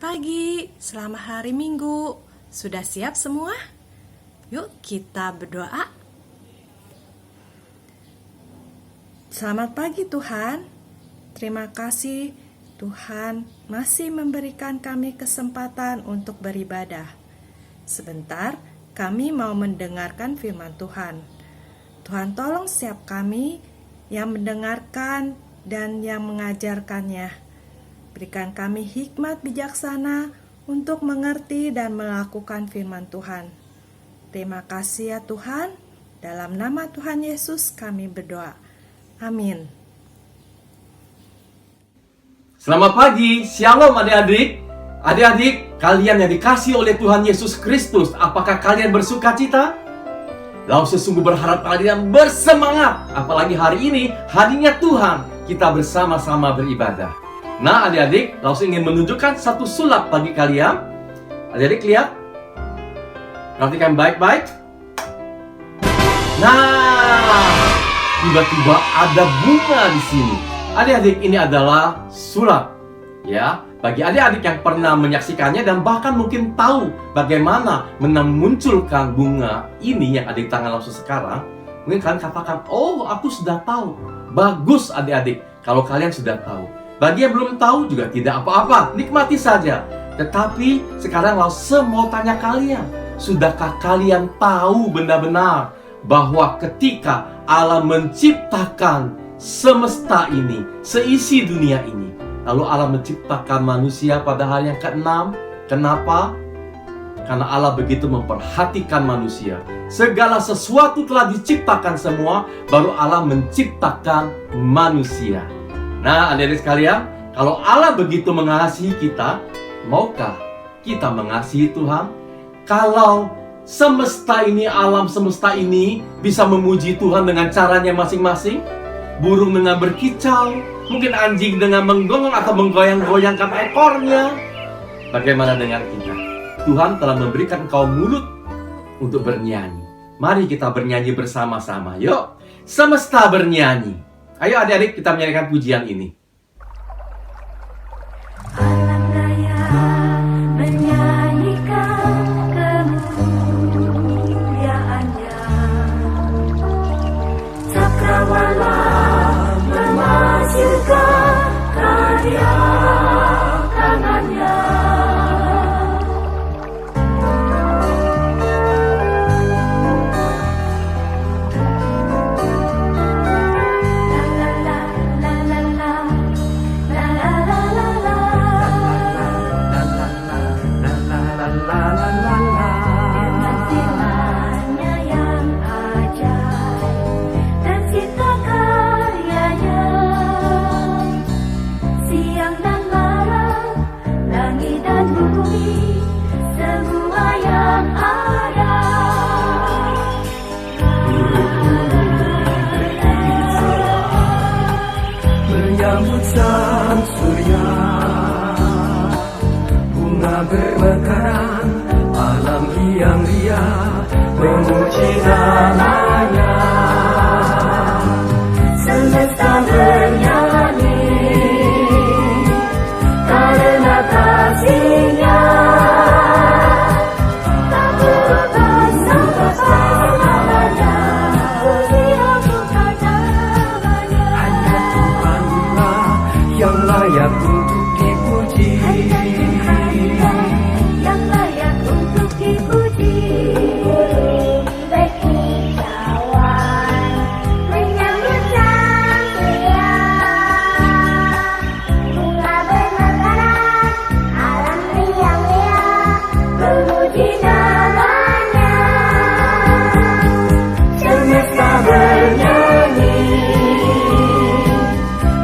pagi, selamat hari Minggu. Sudah siap semua? Yuk kita berdoa. Selamat pagi Tuhan. Terima kasih Tuhan masih memberikan kami kesempatan untuk beribadah. Sebentar, kami mau mendengarkan firman Tuhan. Tuhan tolong setiap kami yang mendengarkan dan yang mengajarkannya. Berikan kami hikmat bijaksana untuk mengerti dan melakukan firman Tuhan. Terima kasih ya Tuhan. Dalam nama Tuhan Yesus kami berdoa. Amin. Selamat pagi, shalom adik-adik. Adik-adik, kalian yang dikasihi oleh Tuhan Yesus Kristus, apakah kalian bersuka cita? Lalu sesungguh berharap kalian bersemangat. Apalagi hari ini, harinya Tuhan, kita bersama-sama beribadah. Nah adik-adik, langsung ingin menunjukkan satu sulap bagi kalian. Adik-adik lihat. Perhatikan baik-baik. Nah, tiba-tiba ada bunga di sini. Adik-adik, ini adalah sulap. Ya, bagi adik-adik yang pernah menyaksikannya dan bahkan mungkin tahu bagaimana memunculkan bunga ini yang ada di tangan langsung sekarang, mungkin kalian katakan, oh aku sudah tahu. Bagus adik-adik, kalau kalian sudah tahu. Bagi yang belum tahu juga tidak apa-apa, nikmati saja. Tetapi sekarang langsung mau tanya kalian, sudahkah kalian tahu benar-benar bahwa ketika Allah menciptakan semesta ini, seisi dunia ini, lalu Allah menciptakan manusia pada hari yang ke-6. Kenapa? Karena Allah begitu memperhatikan manusia. Segala sesuatu telah diciptakan semua, baru Allah menciptakan manusia. Nah, adik-adik sekalian, kalau Allah begitu mengasihi kita, maukah kita mengasihi Tuhan? Kalau semesta ini, alam semesta ini bisa memuji Tuhan dengan caranya masing-masing, burung dengan berkicau, mungkin anjing dengan menggonggong atau menggoyang-goyangkan ekornya, bagaimana dengan kita? Tuhan telah memberikan engkau mulut untuk bernyanyi. Mari kita bernyanyi bersama-sama. Yuk, semesta bernyanyi. Ayo adik-adik kita menyanyikan pujian ini. Alam raya menyanyikan kemuliaannya, cakrawala memasyurkan karya tangannya. Menyambut sang surya, bunga bermekaran, alam yang riang memuji namanya. Semesta bernyanyi karena kasih-Nya, tak berubah sampai selamanya. Puji agunkan namanya. Hanya Tuhanlah yang layak untuk dipuji. Yang layak untuk dipuji. Berkicauan menyambut sang surya, bunga bermekaran, alam riang-riang memuji namanya. Semesta bernyanyi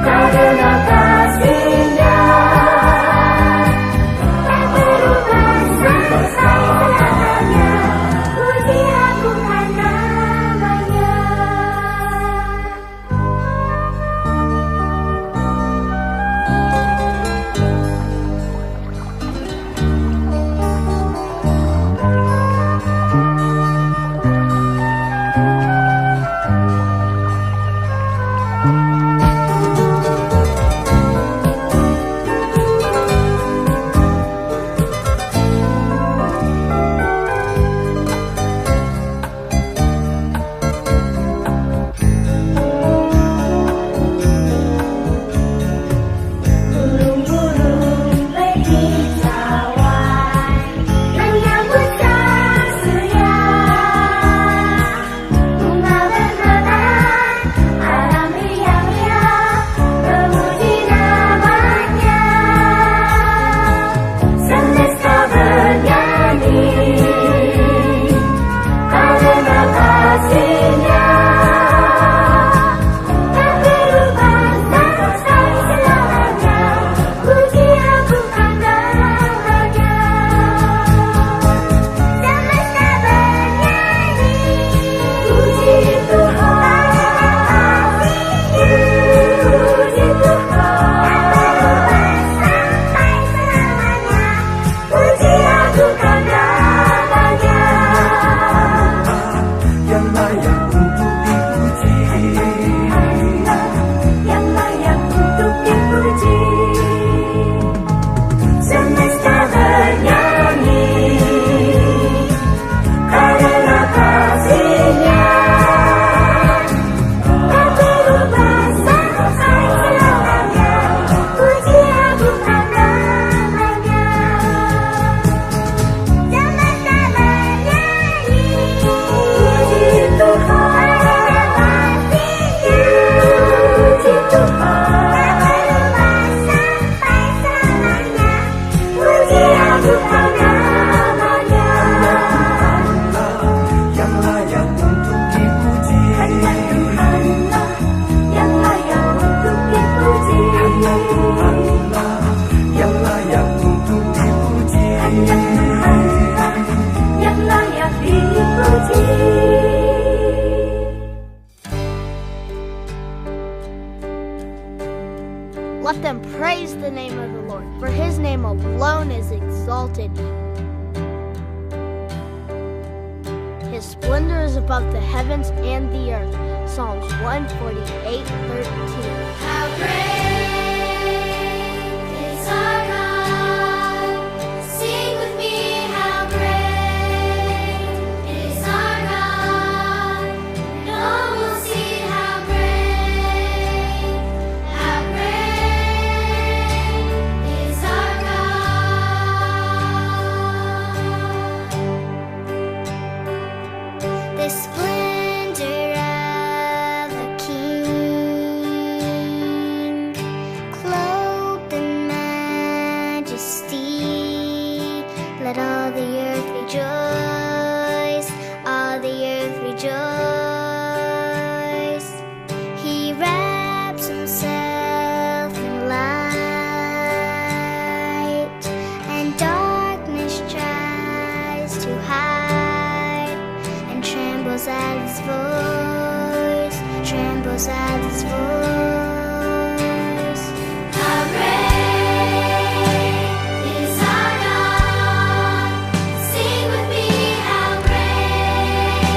karena kasih-Nya, tak berubah sampai selamanya. Puji agunkan namanya. Let them praise the name of the Lord, for his name alone is exalted. His splendor is above the heavens and the earth. Psalms 148:13. How great is our God? Sing with me, how great is our God? And all will see how great is our God. The splendor of a king, clothed in majesty. Let all the earth rejoice, all the earth rejoice. He wraps himself in light, and darkness tries to hide, and trembles at his voice, trembles at his voice. How great is our God? Sing with me, how great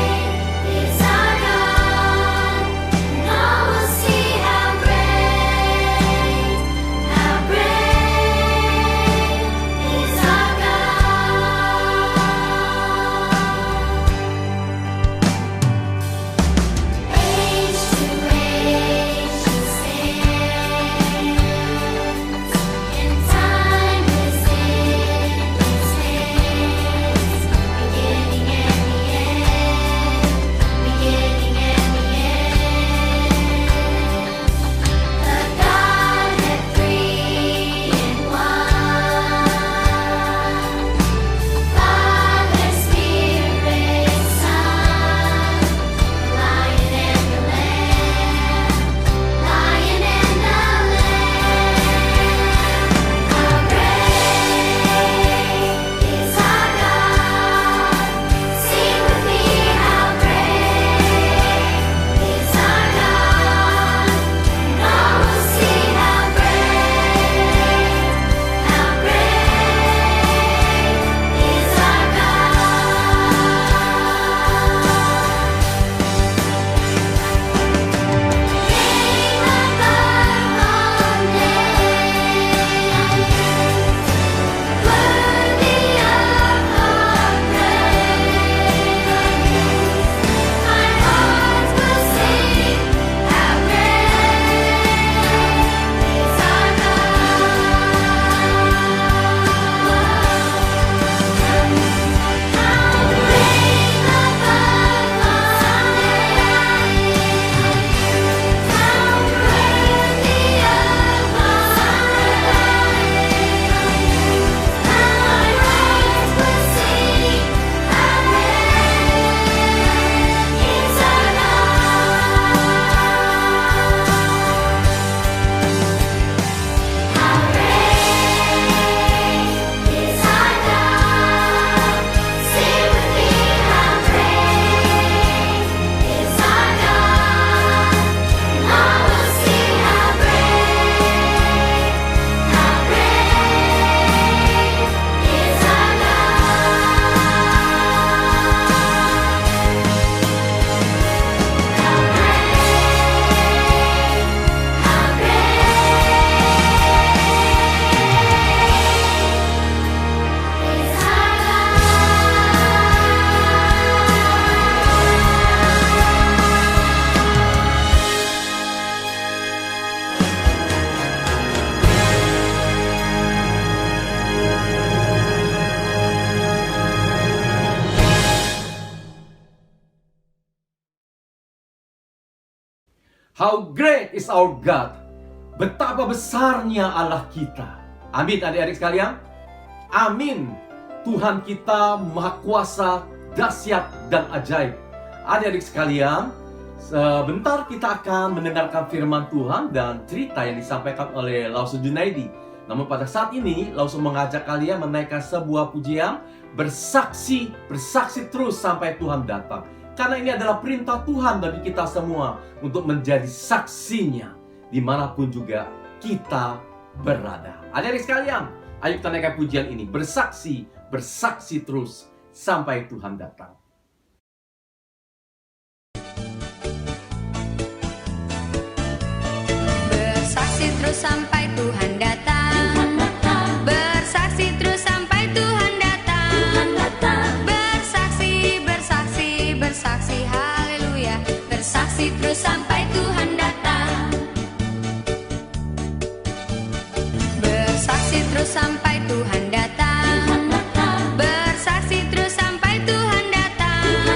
is our God? And all will see how great is our God. Age to age he stands, and time is in his hands. Beginning and the end, beginning and the end. The Godhead three in one. Father, Spirit, Son, Lion and the Lamb, Lion and the Lamb. How great is our God? Sing with me, how great is our God? And all will see how great is our How great is our God? Betapa besarnya Allah kita. Amin adik-adik sekalian. Amin. Tuhan kita maha kuasa, dahsyat dan ajaib. Adik-adik sekalian, sebentar kita akan mendengarkan firman Tuhan dan cerita yang disampaikan oleh Lausu Junaidi. Namun pada saat ini, Lausu mengajak kalian menaikkan sebuah pujian, bersaksi terus sampai Tuhan datang. Karena ini adalah perintah Tuhan bagi kita semua untuk menjadi saksinya dimanapun juga kita berada. Adik-adik sekalian, ayo kita naikkan pujian ini. Bersaksi, bersaksi terus sampai Tuhan datang. Bersaksi terus sampai Tuhan datang. Bersaksi terus sampai Tuhan datang. Bersaksi, bersaksi, bersaksi, haleluya. Bersaksi terus sampai Tuhan datang. Bersaksi terus sampai Tuhan datang. Bersaksi terus sampai Tuhan datang.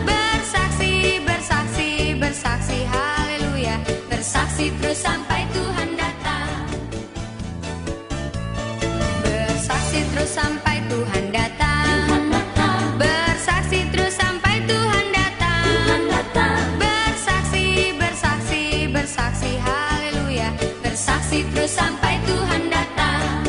Bersaksi, bersaksi, bersaksi, haleluya. Bersaksi terus sampai Tuhan datang. Bersaksi terus sampai Tuhan datang. Bersaksi terus sampai Tuhan datang. Bersaksi, bersaksi, bersaksi, haleluya. Bersaksi terus sampai Tuhan datang.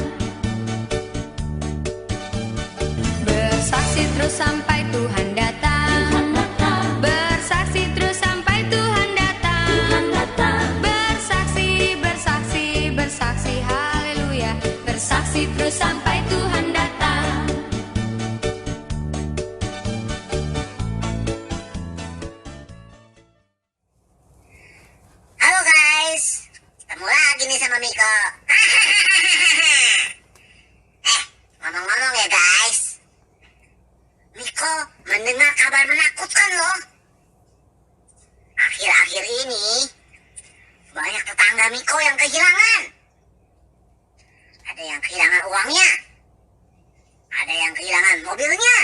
Bersaksi terus sampai Tuhan datang. Bersaksi terus sampai Tuhan datang. Bersaksi, bersaksi, bersaksi, haleluya. Bersaksi terus sampai Tuhan datang. Halo guys, ketemu lagi nih sama Miko. Ngomong-ngomong ya guys, Miko mendengar kabar menakutkan loh. Akhir-akhir ini banyak tetangga Miko yang kehilangan. Ada yang kehilangan uangnya, ada yang kehilangan mobilnya,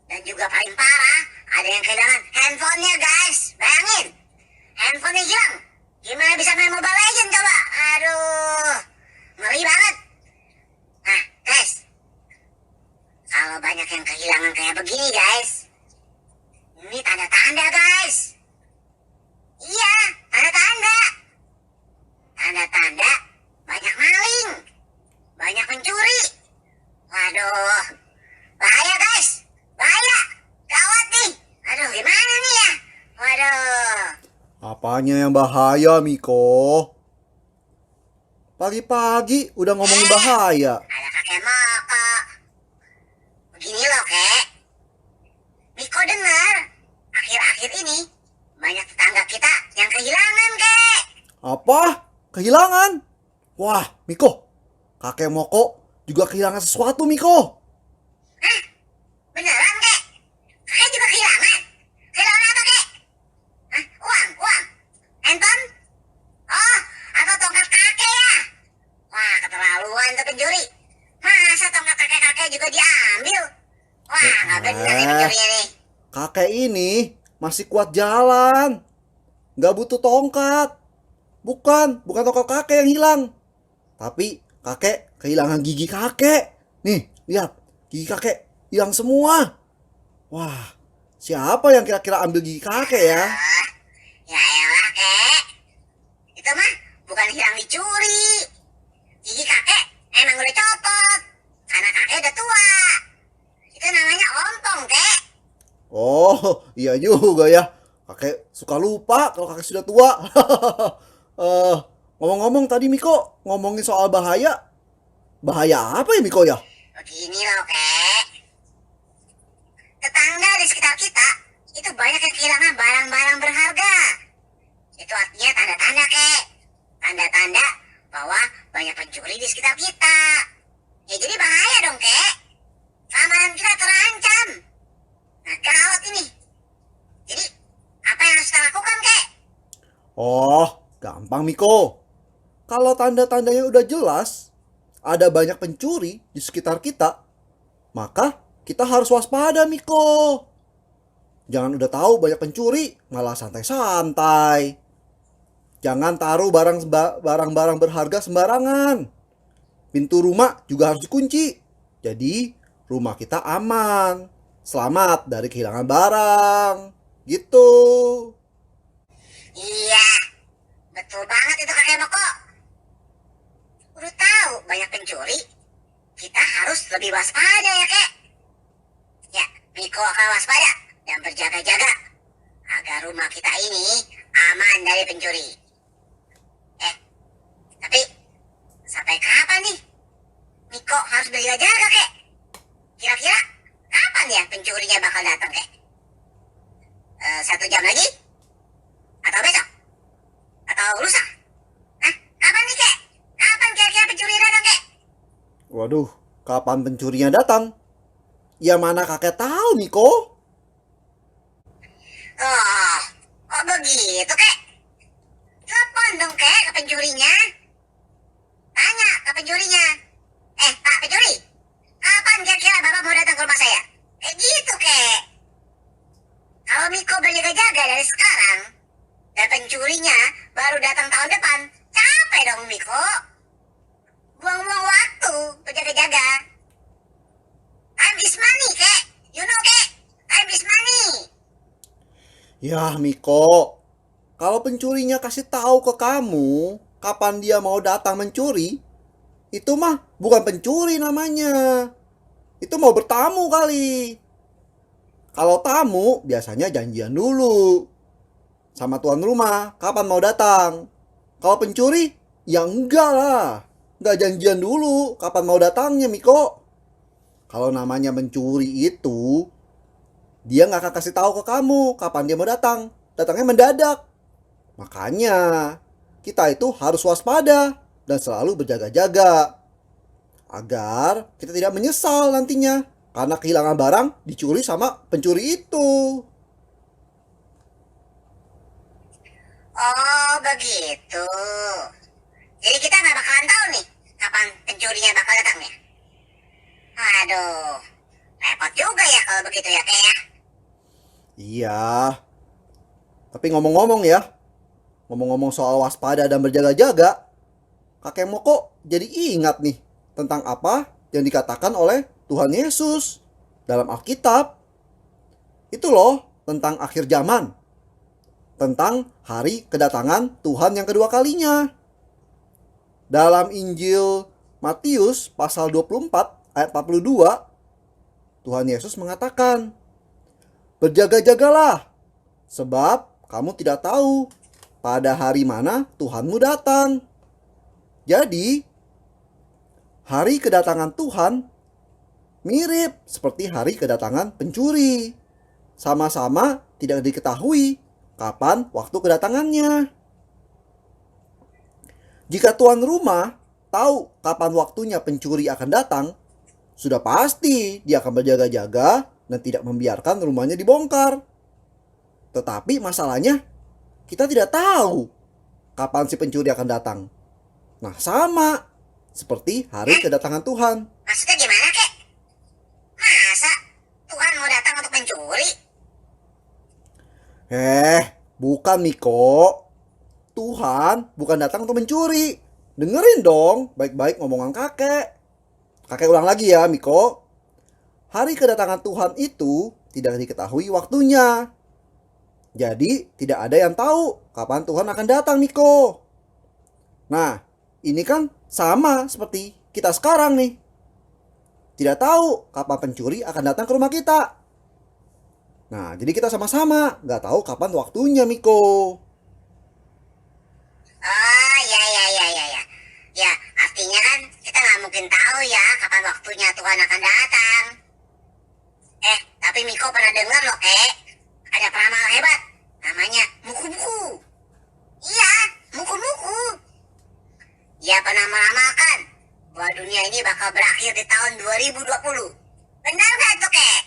dan juga paling parah ada yang kehilangan handphonenya guys. Bayangin, handphonenya hilang. Gimana bisa main Mobile Legends coba? Aduh, ngeri banget. Nah guys, kalau banyak yang kehilangan kayak begini guys, ini tanda-tanda guys. Iya, tanda-tanda. Tanda-tanda banyak maling, banyak pencuri. Waduh, bahaya guys, bahaya, gawat nih. Aduh, gimana nih ya? Waduh. Apanya yang bahaya, Miko? Pagi-pagi udah ngomongin bahaya. Ada kakek Moko. Begini loh, Kek. Miko dengar, akhir-akhir ini banyak tetangga kita yang kehilangan, Kek. Apa? Kehilangan? Wah, Miko. Kakek Moko juga kehilangan sesuatu, Miko. Hah? Beneran, Kek? Kakek juga kehilangan? Kehilangan apa, Kek? Hah? Uang? Handphone? Oh, atau tongkat kakek ya? Wah, keterlaluan tuh pencuri. Masa tongkat kakek-kakek juga diambil? Wah, nggak bener nih pencurinya nih. Kakek ini masih kuat jalan. Nggak butuh tongkat. Bukan tongkat kakek yang hilang. Tapi kakek kehilangan gigi kakek. Nih, lihat. Gigi kakek hilang semua. Wah, siapa yang kira-kira ambil gigi kakek ya? Ya elah, Kek. Itu mah bukan hilang dicuri. Gigi kakek emang udah copot. Karena kakek udah tua. Itu namanya ompong, Kek. Oh, iya juga ya. Kakek suka lupa kalau kakek sudah tua. Ngomong-ngomong tadi Miko ngomongin soal bahaya. Bahaya apa ya Miko ya? Begini loh, Kek. Tetangga di sekitar kita itu banyak yang kehilangan barang-barang berharga. Itu artinya tanda-tanda, Kek. Tanda-tanda bahwa banyak pencuri di sekitar kita. Ya jadi bahaya dong, Kek. Keamanan kita terancam. Nah, gawat ini. Jadi, apa yang harus kita lakukan, Kek? Oh, gampang Miko. Kalau tanda-tandanya udah jelas, ada banyak pencuri di sekitar kita, maka kita harus waspada Miko. Jangan udah tahu banyak pencuri, malah santai-santai. Jangan taruh barang-barang berharga sembarangan. Pintu rumah juga harus dikunci. Jadi, rumah kita aman. Selamat dari kehilangan barang. Gitu. Iya, betul banget itu kakek Moko. Udah tahu banyak pencuri, kita harus lebih waspada ya, Kek. Ya, Miko akan waspada dan berjaga-jaga agar rumah kita ini aman dari pencuri. Waduh, kapan pencurinya datang? Ya mana kakek tahu, Miko? Oh, kok begitu, kek? Telepon dong, kek, ke pencurinya. Tanya ke pencurinya. Pak pencuri, kapan kira-kira Bapak mau datang ke rumah saya? Kayak gitu, kek. Kalau Miko berjaga-jaga dari sekarang, dan pencurinya baru datang tahun depan, capek dong, Miko. Buang-buang waktu berjaga-jaga. Time is money, kek. You know, kek. Time is money. Ya, Miko. Kalau pencurinya kasih tahu ke kamu kapan dia mau datang mencuri, itu mah bukan pencuri namanya. Itu mau bertamu kali. Kalau tamu biasanya janjian dulu sama tuan rumah kapan mau datang. Kalau pencuri ya enggak lah. Enggak janjian dulu kapan mau datangnya, Miko. Kalau namanya mencuri itu, dia nggak akan kasih tahu ke kamu kapan dia mau datang. Datangnya mendadak. Makanya kita itu harus waspada dan selalu berjaga-jaga agar kita tidak menyesal nantinya karena kehilangan barang dicuri sama pencuri itu. Oh, begitu. Jadi kita nggak bakalan tahu nih kapan pencurinya bakal datangnya. Aduh, repot juga ya kalau begitu ya, kek ya. Iya. Tapi ngomong-ngomong ya, ngomong-ngomong soal waspada dan berjaga-jaga, kakek Moko jadi ingat nih tentang apa yang dikatakan oleh Tuhan Yesus dalam Alkitab. Itu loh tentang akhir zaman. Tentang hari kedatangan Tuhan yang kedua kalinya. Dalam Injil Matius pasal 24 ayat 42, Tuhan Yesus mengatakan, "Berjaga-jagalah, sebab kamu tidak tahu pada hari mana Tuhanmu datang." Jadi, hari kedatangan Tuhan mirip seperti hari kedatangan pencuri. Sama-sama tidak diketahui kapan waktu kedatangannya. Jika tuan rumah tahu kapan waktunya pencuri akan datang, sudah pasti dia akan berjaga-jaga dan tidak membiarkan rumahnya dibongkar. Tetapi masalahnya, kita tidak tahu kapan si pencuri akan datang. Nah, sama seperti hari kedatangan Tuhan. Maksudnya gimana, kek? Masa Tuhan mau datang untuk mencuri? Bukan, Miko. Tuhan bukan datang untuk mencuri. Dengerin dong baik-baik ngomongan kakek. Kakek ulang lagi ya, Miko. Hari kedatangan Tuhan itu tidak diketahui waktunya. Jadi tidak ada yang tahu kapan Tuhan akan datang, Miko. Nah, ini kan sama seperti kita sekarang nih. Tidak tahu kapan pencuri akan datang ke rumah kita. Nah, jadi kita sama-sama nggak tahu kapan waktunya, Miko. Oh, ya. Ya, artinya kan kita nggak mungkin tahu ya kapan waktunya Tuhan akan datang. Tapi Miko pernah dengar loh, kek. Ada peramal hebat. Namanya Muku-Muku. Iya, Muku-Muku. Dia pernah meramalkan bahwa dunia ini bakal berakhir di tahun 2020. Benar nggak tuh, kek?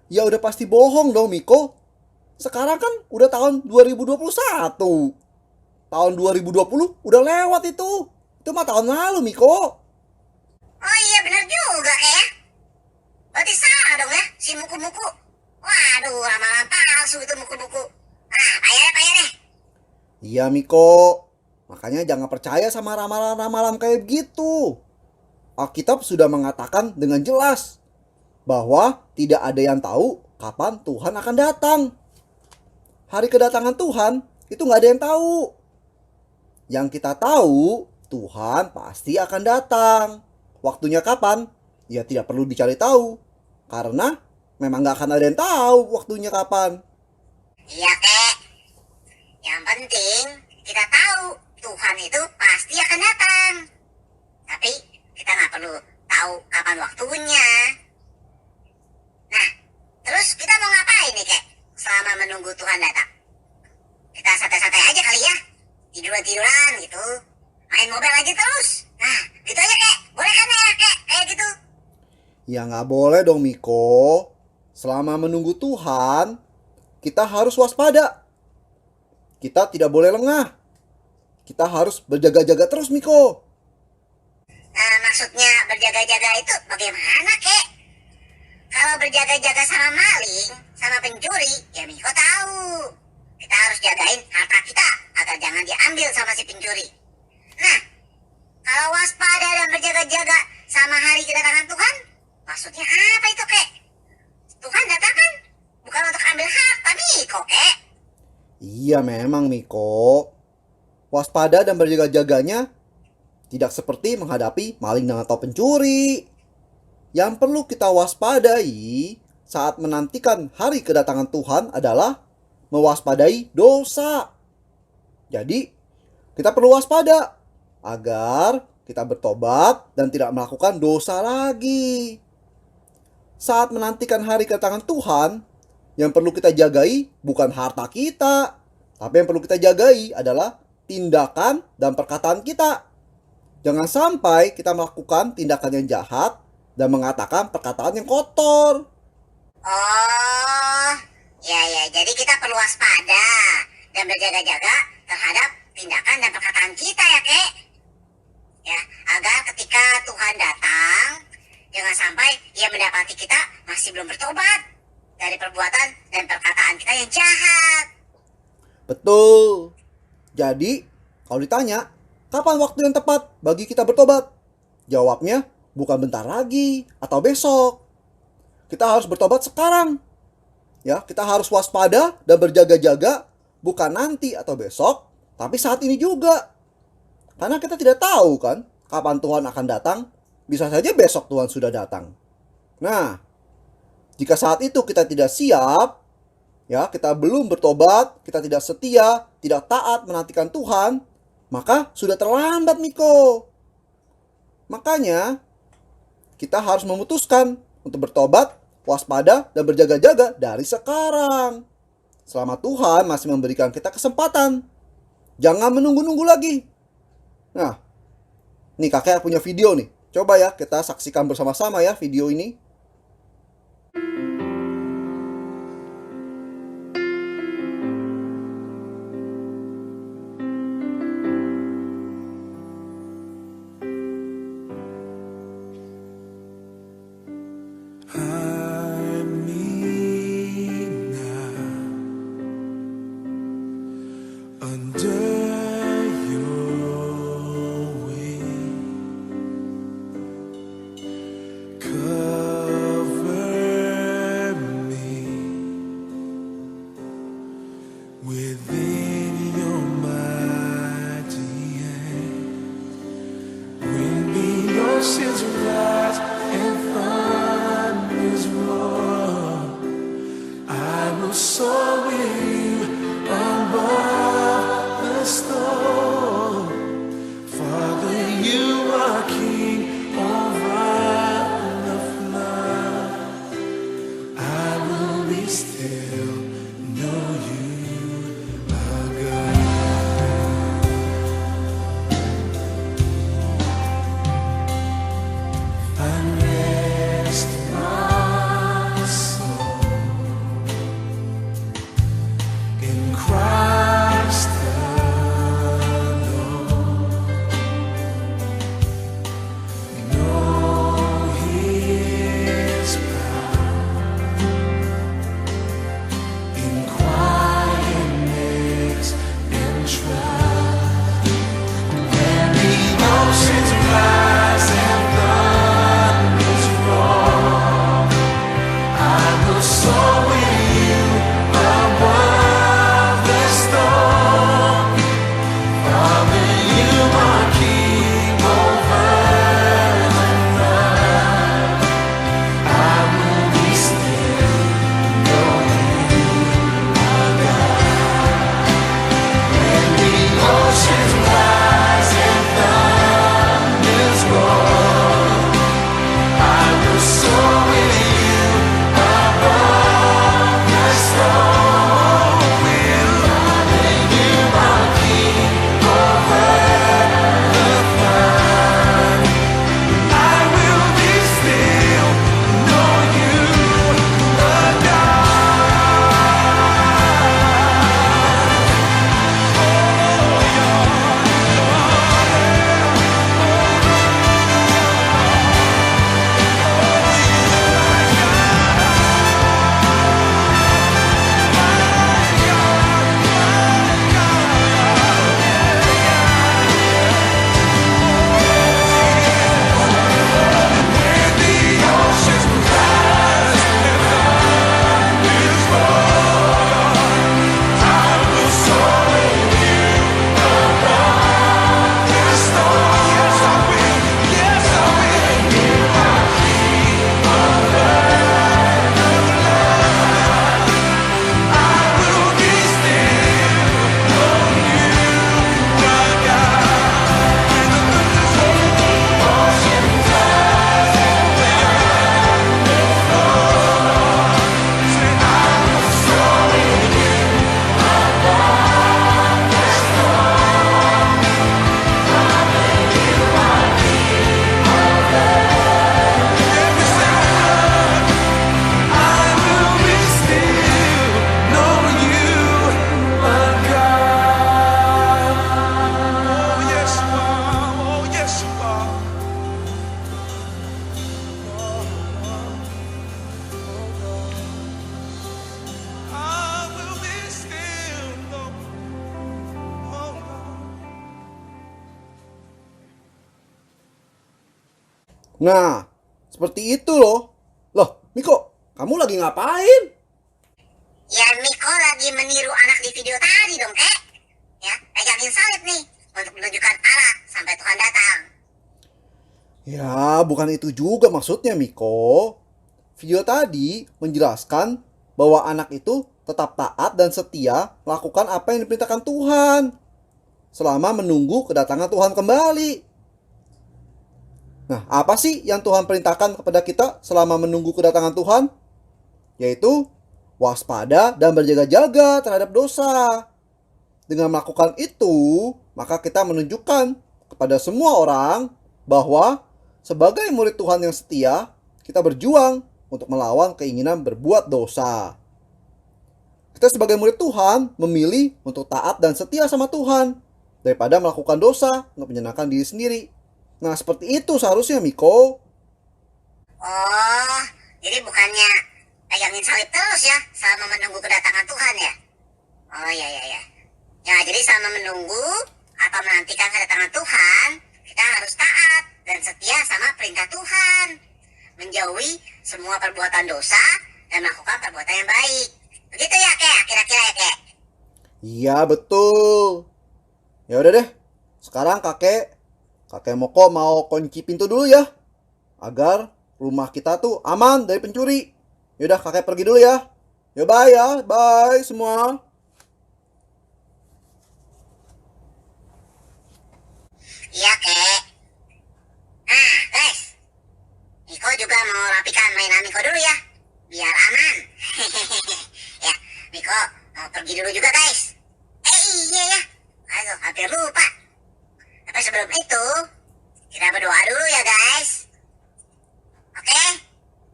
Ya udah pasti bohong dong, Miko. Sekarang kan udah tahun 2021. Tahun 2020 udah lewat itu. Itu mah tahun lalu, Miko. Oh iya, benar juga, kek ya. Berarti salah dong ya si Muku-Muku. Waduh, ramalan palsu itu Muku-Muku. Payah deh. Iya, Miko. Makanya jangan percaya sama ramalan-ramalan kayak gitu. Alkitab sudah mengatakan dengan jelas bahwa tidak ada yang tahu kapan Tuhan akan datang. Hari kedatangan Tuhan itu nggak ada yang tahu. Yang kita tahu, Tuhan pasti akan datang. Waktunya kapan? Ya tidak perlu dicari tahu. Karena memang nggak akan ada yang tahu waktunya kapan. Iya, kek. Yang penting kita tahu Tuhan itu pasti akan datang. Tapi kita nggak perlu tahu kapan waktunya. Nah, terus kita mau ngapain nih, kek? Selama menunggu Tuhan datang. Kita santai-santai aja kali ya. Tiduran-tiduran gitu. Main mobile aja terus. Nah, gitu aja, kek. Boleh, kek? gimana ya kayak gitu? Ya nggak boleh dong Miko. Selama menunggu Tuhan, kita harus waspada. Kita tidak boleh lengah. Kita harus berjaga-jaga terus Miko. Maksudnya berjaga-jaga itu bagaimana kek? Kalau berjaga-jaga sama maling, sama pencuri, ya Miko tahu. Kita harus jagain harta kita agar jangan diambil sama si pencuri. Nah, kalau waspada dan berjaga-jaga sama hari kedatangan Tuhan, maksudnya apa itu kek? Tuhan datang kan bukan untuk ambil harta Miko kek. Iya memang Miko. Waspada dan berjaga-jaganya tidak seperti menghadapi maling dan atau pencuri. Yang perlu kita waspadai saat menantikan hari kedatangan Tuhan adalah mewaspadai dosa. Jadi, kita perlu waspada agar kita bertobat dan tidak melakukan dosa lagi. Saat menantikan hari kedatangan Tuhan, yang perlu kita jagai bukan harta kita, tapi yang perlu kita jagai adalah tindakan dan perkataan kita. Jangan sampai kita melakukan tindakan yang jahat dan mengatakan perkataan yang kotor. Oh, ya, jadi kita perlu waspada dan berjaga-jaga terhadap tindakan dan perkataan kita ya, Kek. Ya, agar ketika Tuhan datang, jangan sampai ia mendapati kita masih belum bertobat dari perbuatan dan perkataan kita yang jahat. Betul. Jadi, kalau ditanya, kapan waktu yang tepat bagi kita bertobat? Jawabnya, bukan bentar lagi atau besok. Kita harus bertobat sekarang. Ya, kita harus waspada dan berjaga-jaga bukan nanti atau besok, tapi saat ini juga. Karena kita tidak tahu kan kapan Tuhan akan datang. Bisa saja besok Tuhan sudah datang. Nah, jika saat itu kita tidak siap, ya, kita belum bertobat, kita tidak setia, tidak taat menantikan Tuhan, maka sudah terlambat Miko. Makanya kita harus memutuskan untuk bertobat, waspada, dan berjaga-jaga dari sekarang. Selama Tuhan masih memberikan kita kesempatan. Jangan menunggu-nunggu lagi. Nah, nih kakek punya video nih. Coba ya kita saksikan bersama-sama ya video ini. Under your wing, Nah, seperti itu loh. Loh, Miko, kamu lagi ngapain? Ya Miko lagi meniru anak di video tadi dong, Kek. Ya, pegangin salib nih untuk menunjukkan arah sampai Tuhan datang. Ya, bukan itu juga maksudnya, Miko. Video tadi menjelaskan bahwa anak itu tetap taat dan setia melakukan apa yang diperintahkan Tuhan selama menunggu kedatangan Tuhan kembali. Nah, apa sih yang Tuhan perintahkan kepada kita selama menunggu kedatangan Tuhan? Yaitu waspada dan berjaga-jaga terhadap dosa. Dengan melakukan itu, maka kita menunjukkan kepada semua orang bahwa sebagai murid Tuhan yang setia, kita berjuang untuk melawan keinginan berbuat dosa. Kita sebagai murid Tuhan memilih untuk taat dan setia sama Tuhan daripada melakukan dosa untuk menyenangkan diri sendiri. Nah, seperti itu seharusnya, Miko. Oh, jadi bukannya pegangin salib terus ya selama menunggu kedatangan Tuhan ya? Oh iya. Ya, jadi selama menunggu atau menantikan kedatangan Tuhan, kita harus taat dan setia sama perintah Tuhan. Menjauhi semua perbuatan dosa dan melakukan perbuatan yang baik. Begitu ya, Kek? Kira-kira ya, Kek? Iya, betul. Ya udah deh. Sekarang Kakek Moko mau kunci pintu dulu ya. Agar rumah kita tuh aman dari pencuri. Yaudah, Kakek pergi dulu ya. Ya bye ya. Bye semua. Iya, Kek. Nah, guys. Miko juga mau rapikan mainan Miko dulu ya. Biar aman. Ya, Miko mau pergi dulu juga, guys. Iya ya. Aduh, hampir lupa. Tapi sebelum itu, kita berdoa dulu ya, guys. Oke?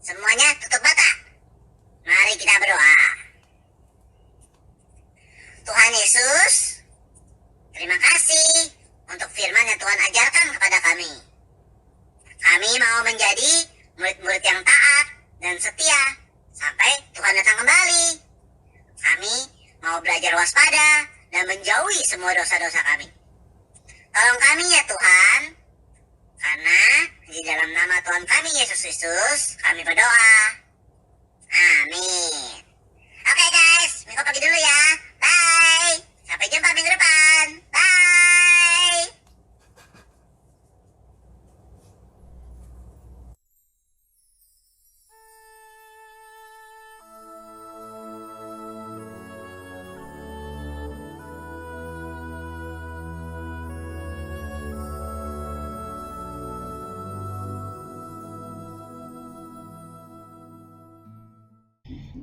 Semuanya tutup mata. Mari kita berdoa. Tuhan Yesus, terima kasih untuk firman yang Tuhan ajarkan kepada kami. Kami mau menjadi murid-murid yang taat dan setia sampai Tuhan datang kembali. Kami mau belajar waspada dan menjauhi semua dosa-dosa kami. Tolong kami ya Tuhan, karena di dalam nama Tuhan kami Yesus Kristus kami berdoa. Amin. Oke guys, Miko pergi dulu ya. Bye. Sampai jumpa minggu depan. Bye.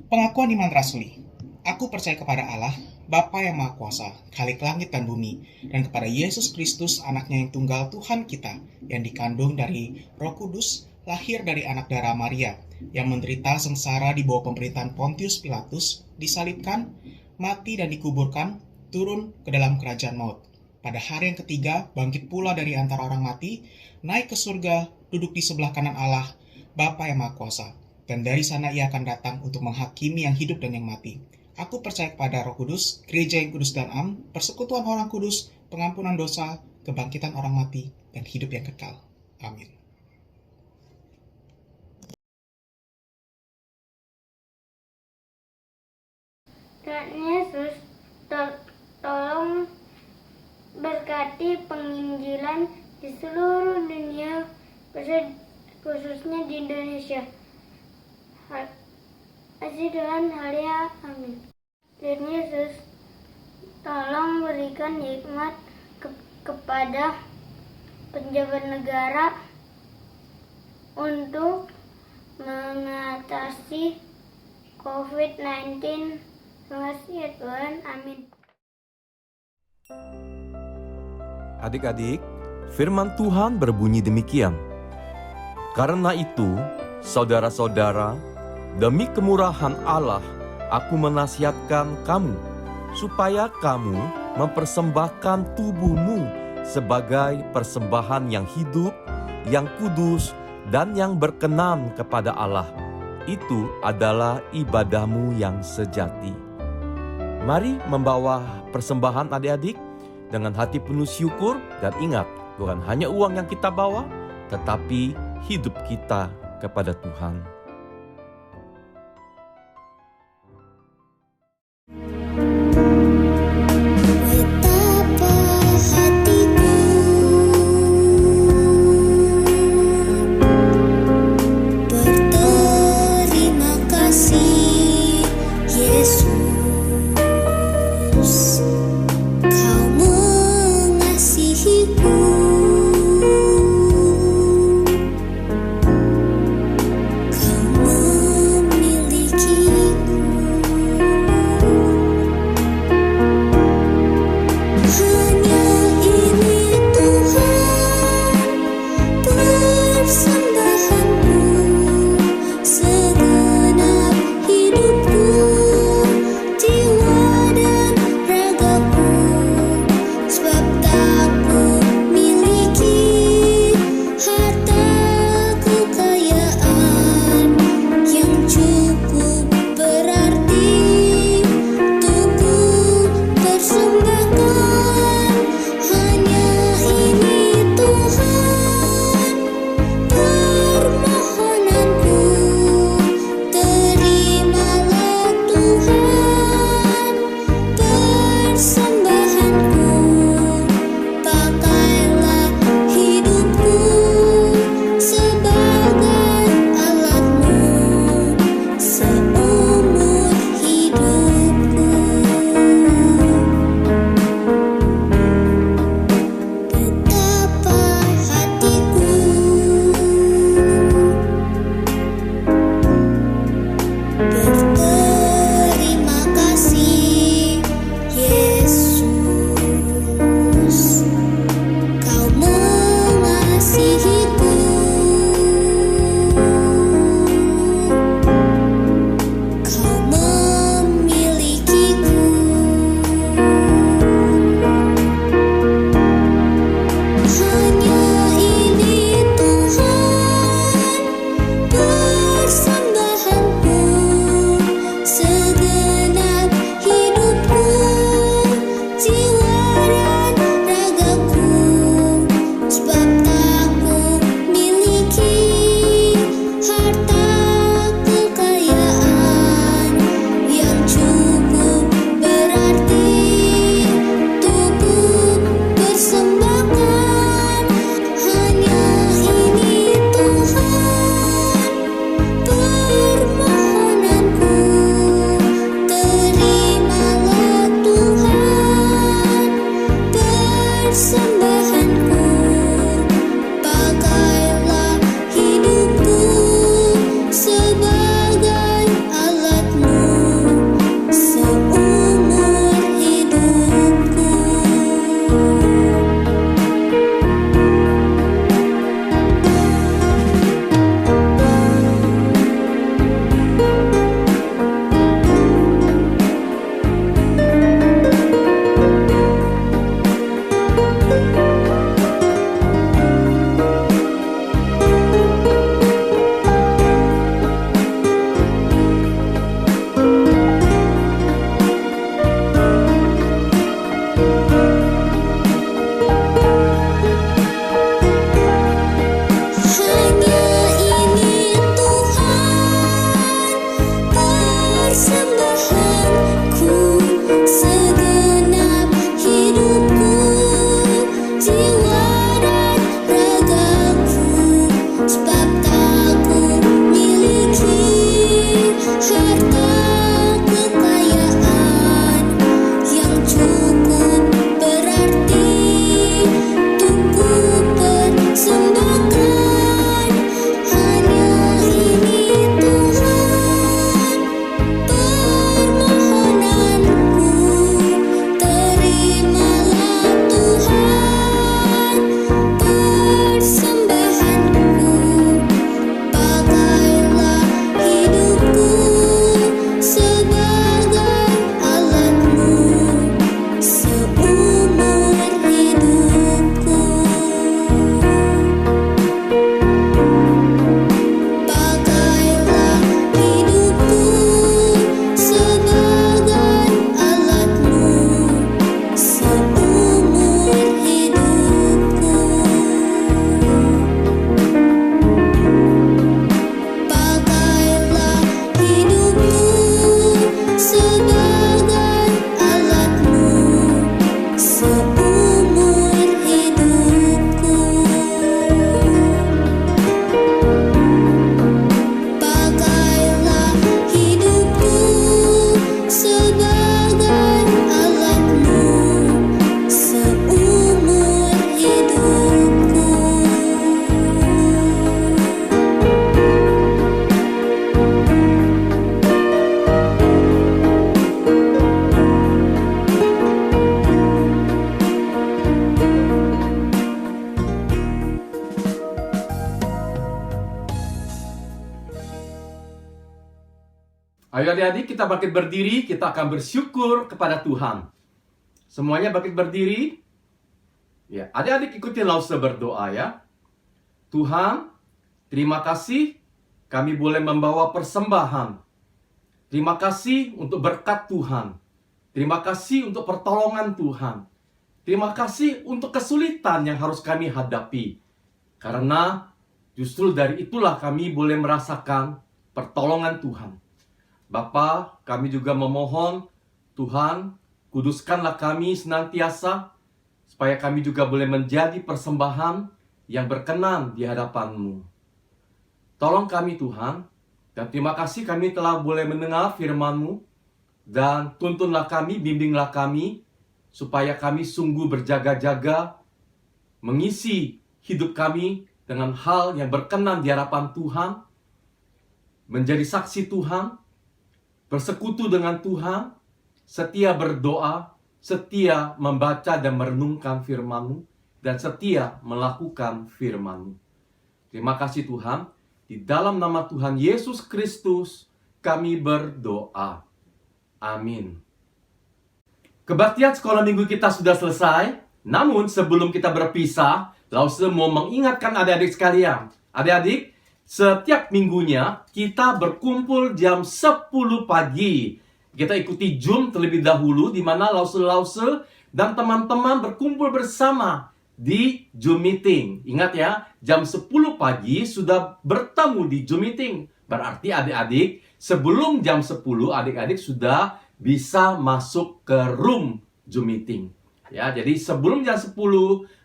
Pengakuan iman rasuli. Aku percaya kepada Allah, Bapa yang Maha Kuasa, Khalik langit dan bumi, dan kepada Yesus Kristus, anaknya yang tunggal Tuhan kita, yang dikandung dari Roh Kudus, lahir dari anak darah Maria, yang menderita sengsara di bawah pemerintahan Pontius Pilatus, disalibkan, mati dan dikuburkan, turun ke dalam kerajaan maut. Pada hari yang ketiga, bangkit pula dari antara orang mati, naik ke surga, duduk di sebelah kanan Allah, Bapa yang Maha Kuasa. Dan dari sana ia akan datang untuk menghakimi yang hidup dan yang mati. Aku percaya kepada Roh Kudus, gereja yang kudus dan am, persekutuan orang kudus, pengampunan dosa, kebangkitan orang mati, dan hidup yang kekal. Amin. Tuhan Yesus, tolong berkati penginjilan di seluruh dunia, khususnya di Indonesia. Kasih Tuhan, haleluya, amin. Tuhan Yesus, tolong berikan hikmat kepada pejabat negara untuk mengatasi COVID-19. Terima kasih ya Tuhan, amin. Adik-adik, firman Tuhan berbunyi demikian. Karena itu, saudara-saudara, demi kemurahan Allah, aku menasihatkan kamu, supaya kamu mempersembahkan tubuhmu sebagai persembahan yang hidup, yang kudus, dan yang berkenan kepada Allah. Itu adalah ibadahmu yang sejati. Mari membawa persembahan adik-adik dengan hati penuh syukur, dan ingat, bukan hanya uang yang kita bawa, tetapi hidup kita kepada Tuhan. Betapa hatiku berterima kasih, Yesus, Kau mengasihiku. Kau Ayo adik-adik, kita bangkit berdiri, kita akan bersyukur kepada Tuhan. Semuanya bangkit berdiri. Ya, adik-adik ikuti Lause berdoa ya. Tuhan, terima kasih kami boleh membawa persembahan. Terima kasih untuk berkat Tuhan. Terima kasih untuk pertolongan Tuhan. Terima kasih untuk kesulitan yang harus kami hadapi. Karena justru dari itulah kami boleh merasakan pertolongan Tuhan. Bapa, kami juga memohon, Tuhan, kuduskanlah kami senantiasa, supaya kami juga boleh menjadi persembahan yang berkenan di hadapan-Mu. Tolong kami Tuhan, dan terima kasih kami telah boleh mendengar firman-Mu, dan tuntunlah kami, bimbinglah kami, supaya kami sungguh berjaga-jaga, mengisi hidup kami dengan hal yang berkenan di hadapan Tuhan, menjadi saksi Tuhan, bersekutu dengan Tuhan, setia berdoa, setia membaca dan merenungkan firman-Mu, dan setia melakukan firman-Mu. Terima kasih Tuhan, di dalam nama Tuhan Yesus Kristus kami berdoa. Amin. Kebaktian sekolah minggu kita sudah selesai, namun sebelum kita berpisah, Lause mau mengingatkan adik-adik sekalian. Adik-adik, setiap minggunya kita berkumpul jam 10 pagi. Kita ikuti Zoom terlebih dahulu, di mana Lause-Lause dan teman-teman berkumpul bersama di Zoom meeting. Ingat ya, jam 10 pagi sudah bertemu di Zoom meeting. Berarti adik-adik, sebelum jam 10, adik-adik sudah bisa masuk ke room Zoom meeting. Ya, jadi sebelum jam 10,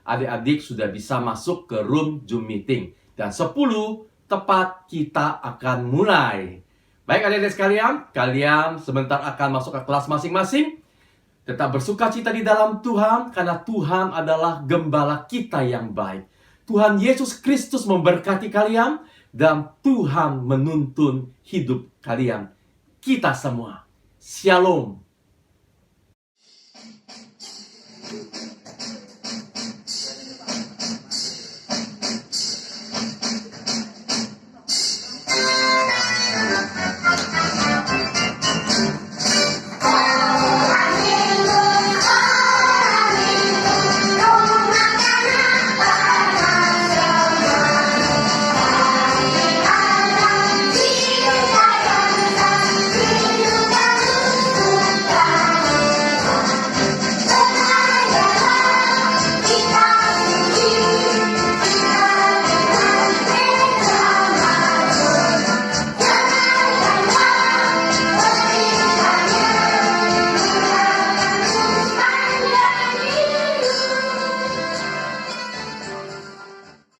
adik-adik sudah bisa masuk ke room Zoom meeting. Dan 10 tepat kita akan mulai. Baik adik-adik sekalian, kalian sebentar akan masuk ke kelas masing-masing. Tetap bersukacita di dalam Tuhan, karena Tuhan adalah gembala kita yang baik. Tuhan Yesus Kristus memberkati kalian, dan Tuhan menuntun hidup kalian. Kita semua. Shalom.